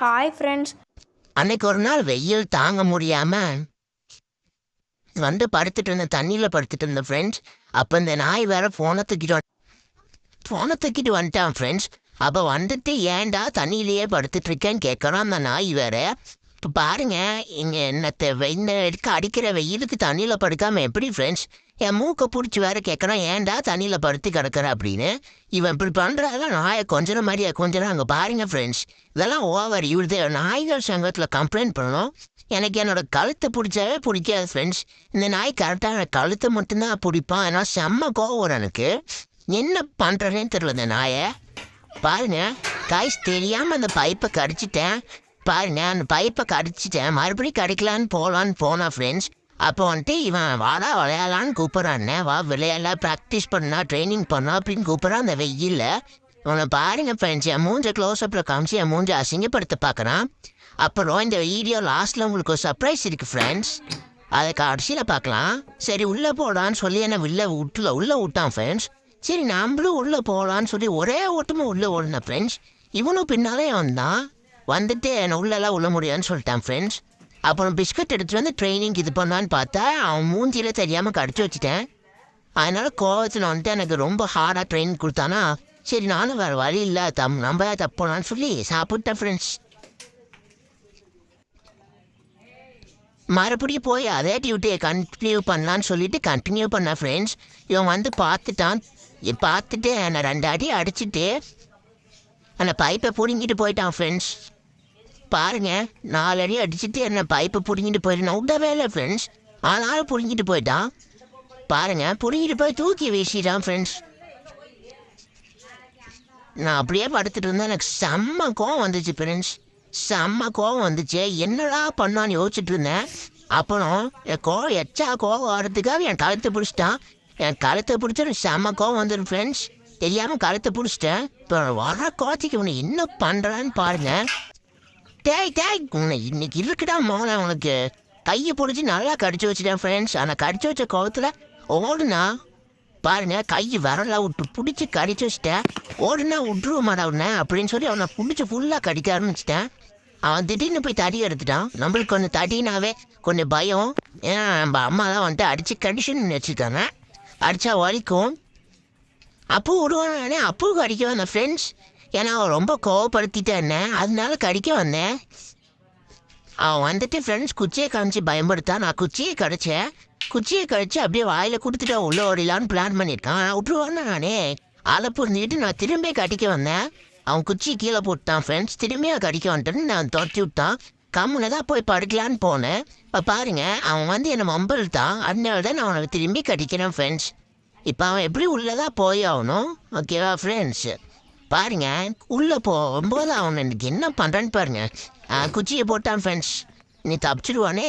Hi friends. அன்னைக்கு ஒரு நாள் வெயில் தாங்க முடியாம படுத்துட்டு இருந்த தண்ணியில படுத்துட்டு இருந்த ஃப்ரெண்ட்ஸ். அப்ப இந்த நாய் வேற போனை தூக்கிட்டு வந்துட்டான் ஃப்ரெண்ட்ஸ். அப்ப வந்துட்டு ஏன்டா தண்ணியிலேயே படுத்துட்டு இருக்கேன்னு கேட்கறான் அந்த நாய் வேற. இப்போ பாருங்க, இங்க இந்த அடிக்கிற வெயிலுக்கு தண்ணியில படுக்காம எப்படி ஃப்ரெண்ட்ஸ்? என் மூக்கை பிடிச்சி வேற கேட்கறான், ஏன்டா தண்ணியில படுத்து கிடக்குற அப்படின்னு. இவன் இப்படி பண்றதெல்லாம் நாயை கொஞ்சம் மாதிரியா கொஞ்சம் அங்கே பாருங்க ஃப்ரெண்ட்ஸ். இதெல்லாம் ஓவர். இவருது நாய்கள் சங்கத்தில் கம்ப்ளைண்ட் பண்ணணும். எனக்கு என்னோட கழுத்தை பிடிச்சாவே பிடிக்காது ஃப்ரெண்ட்ஸ். இந்த நாய் கரெக்டாக கழுத்தை மட்டும்தான் பிடிப்பான். ஏன்னா செம்ம கோவம் வரும் எனக்கு. என்ன பண்ணுறேன்னு தெரியல இந்த நாயை. பாருங்க காய்ஸ், தெரியாமல் அந்த பைப்பை கடிச்சிட்டேன். பாருங்க, அந்த பைப்பை கடிச்சிட்டேன். மறுபடியும் கடிக்கலான்னு போனா ஃப்ரெண்ட்ஸ். அப்போ வந்துட்டு இவன் வாடா விளையாடலான்னு கூப்பிட்றான்னு. வா விளையாட, ப்ராக்டிஸ் பண்ணா, ட்ரைனிங் பண்ணா அப்படின்னு கூப்பிட்றான் அந்த வெயில்ல. இவனை பாருங்க ஃப்ரெண்ட்ஸ், என் மூஞ்ச க்ளோஸ்அப்பில் காமிச்சு என் மூஞ்ச அசிங்கப்படுத்த பார்க்குறான். அப்புறம் இந்த வீடியோ லாஸ்ட்டில் உங்களுக்கு ஒரு சர்ப்ரைஸ் இருக்குது ஃப்ரெண்ட்ஸ். அதை கடைசியில் பார்க்கலாம். சரி உள்ளே போடான்னு சொல்லி என்ன உள்ளே விட்டான் ஃப்ரெண்ட்ஸ். சரி நம்மளும் உள்ளே போகலான்னு சொல்லி ஒரே ஓட்டமாக உள்ளே ஓடின ஃப்ரெண்ட்ஸ். இவனும் பின்னாலே வந்துட்டு என்னை உள்ளெல்லாம் உள்ள முடியாதுன்னு சொல்லிட்டான் ஃப்ரெண்ட்ஸ். அப்புறம் பிஸ்கட் எடுத்துகிட்டு வந்து ட்ரைனிங் இது பண்ணான்னு பார்த்தா அவன் மூஞ்சியில் தெரியாமல் கடிச்சு வச்சுட்டேன். அதனால கோவத்தில் வந்துட்டு எனக்கு ரொம்ப ஹார்டாக ட்ரைனிங் கொடுத்தானா. சரி நானும் வேறு வழி இல்லை, நம்ம தப்போனான்னு சொல்லி சாப்பிட்டேன் ஃப்ரெண்ட்ஸ். மறுபடியும் போய் அதே டியூட்டியை கண்டினியூ பண்ணலான்னு சொல்லிட்டு கண்டினியூ பண்ண ஃப்ரெண்ட்ஸ். இவன் பார்த்துட்டு என்னை 2 அடி அடிச்சுட்டு அந்த பைப்பை பிடுங்கிட்டு போயிட்டான் ஃப்ரெண்ட்ஸ். பாருங்க, 4 அடி அடிச்சுட்டு என்ன பைப்பை பிடுங்கிட்டு போயிட்டான். விடவே இல்லை ஃப்ரெண்ட்ஸ். ஆனாலும் பிடுங்கிட்டு போயிட்டான். பாருங்க, பிடுங்கிட்டு போய் தூக்கி வீசிட்டான் ஃப்ரெண்ட்ஸ். நான் அப்படியே படுத்துட்டு இருந்தேன். எனக்கு செம்ம கோவம் வந்துச்சு ஃப்ரெண்ட்ஸ். செம்ம கோவம் வந்துச்சு. என்னடா பண்ணான்னு யோசிச்சுட்டு இருந்தேன். அப்புறம் என் கோவம் வர்றதுக்காக என் கழுத்தை பிடிச்சிட்டான். என் கழுத்தை பிடிச்சா செம்ம கோவம் வந்துடும் ஃப்ரெண்ட்ஸ். தெரியாமல் கழுத்தை பிடிச்சிட்டேன். இப்போ வர கோச்சிக்கு உன்னை என்ன பண்ணுறான்னு பாருங்க. உன்னை இன்னைக்கு இருக்குடா மோன. உனக்கு கையை பிடிச்சி நல்லா கடிச்சு வச்சுட்டேன் ஃப்ரெண்ட்ஸ். ஆனால் கடிச்சு வச்ச கோவத்தில் ஓடுனா பாருங்க, கை விரல விட்டு பிடிச்சி கடிச்சு வச்சுட்டேன். ஓடுனா விட்டுருவோமாடா உடனே அப்படின்னு சொல்லி அவனை பிடிச்சி ஃபுல்லாக கடிக்க ஆரம்பிச்சிட்டேன். அவன் திடீர்னு போய் தடி எடுத்துட்டான். நம்மளுக்கு கொஞ்சம் தடினாவே கொஞ்சம் பயம். ஏன்னா நம்ம அம்மா தான் வந்துட்டு அடித்து கடிஷன் வச்சுருக்காங்க. அடித்தா வலிக்கும். அப்போ விடுவானே, அப்பவும் கடிக்க வந்தேன் ஃப்ரெண்ட்ஸ். ஏன்னா அவன் ரொம்ப கோவப்படுத்திட்டேன், அதனால கடிக்க வந்தேன். அவன் வந்துட்டு ஃப்ரெண்ட்ஸ் குச்சியை காமிச்சு பயன்படுத்தான். நான் குச்சியை கடிச்சு அப்படியே வாயில் கொடுத்துட்டு உள்ள ஓடிலான்னு பிளான் பண்ணியிருக்கான். விட்டுருவான்னு நானே அதை புரிஞ்சுக்கிட்டு நான் திரும்பி கடிக்க வந்தேன். அவன் குச்சி கீழே போட்டான் ஃப்ரெண்ட்ஸ். திரும்பியும் கடிக்க வந்துட்டேன்னு நான் துரத்தி விட்டான். கம்முன்னு தான் போய் படுக்கலான்னு போனேன். இப்போ பாருங்க, அவன் என்னை மம்பிள்தான். அதனால தான் நான் அவனை திரும்பி கடிக்கிறேன் ஃப்ரெண்ட்ஸ். இப்போ அவன் எப்படி உள்ளதான் போய் ஆகணும். ஓகேவா ஃப்ரெண்ட்ஸ்? பாருங்க, உள்ளே போகும்போது அவன் எனக்கு என்ன பண்ணுறான்னு பாருங்க. குச்சியை போட்டான் ஃப்ரெண்ட்ஸ். நீ தப்பிச்சிடுவானே.